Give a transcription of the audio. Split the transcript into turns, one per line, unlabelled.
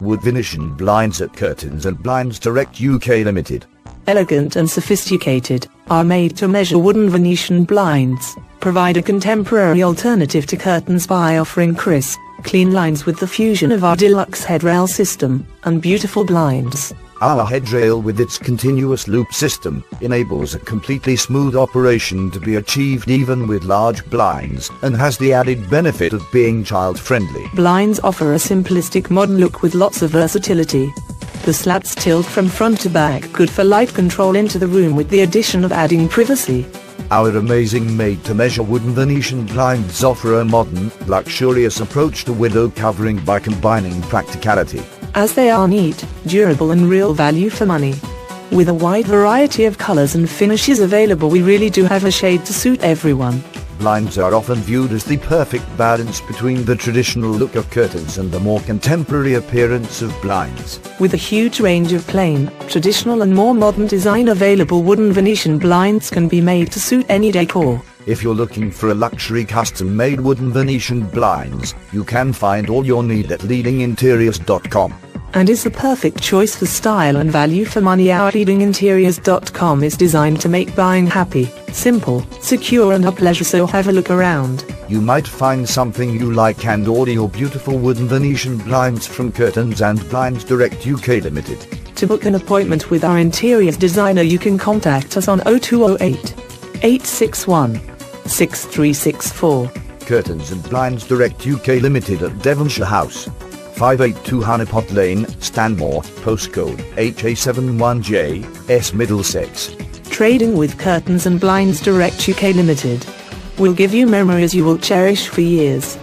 Wood Venetian blinds at Curtains and Blinds Direct UK Limited.
Elegant and sophisticated, our made-to-measure wooden Venetian blinds provide a contemporary alternative to curtains by offering crisp, clean lines with the fusion of our deluxe headrail system and beautiful blinds.
Our headrail with its continuous loop system enables a completely smooth operation to be achieved even with large blinds and has the added benefit of being child-friendly.
Blinds offer a simplistic modern look with lots of versatility. The slats tilt from front to back, good for light control into the room with the addition of adding privacy.
Our amazing made-to-measure wooden Venetian blinds offer a modern, luxurious approach to window covering by combining practicality,
as they are neat, durable and real value for money. With a wide variety of colors and finishes available, we really do have a shade to suit everyone.
Blinds are often viewed as the perfect balance between the traditional look of curtains and the more contemporary appearance of blinds.
With a huge range of plain, traditional and more modern design available, wooden Venetian blinds can be made to suit any decor.
If you're looking for a luxury custom-made wooden Venetian blinds, you can find all your need at leadinginteriors.com.
And is the perfect choice for style and value for money. Our leadinginteriors.com is designed to make buying happy, simple, secure and a pleasure, so have a look around.
You might find something you like and order your beautiful wooden Venetian blinds from Curtains and Blinds Direct UK Limited.
To book an appointment with our interiors designer, you can contact us on 0208 861 6364.
Curtains and Blinds Direct UK Limited at Devonshire House, 582 Honeypot Lane, Stanmore, postcode HA71J, S Middlesex.
Trading with Curtains and Blinds Direct UK Limited will give you memories you will cherish for years.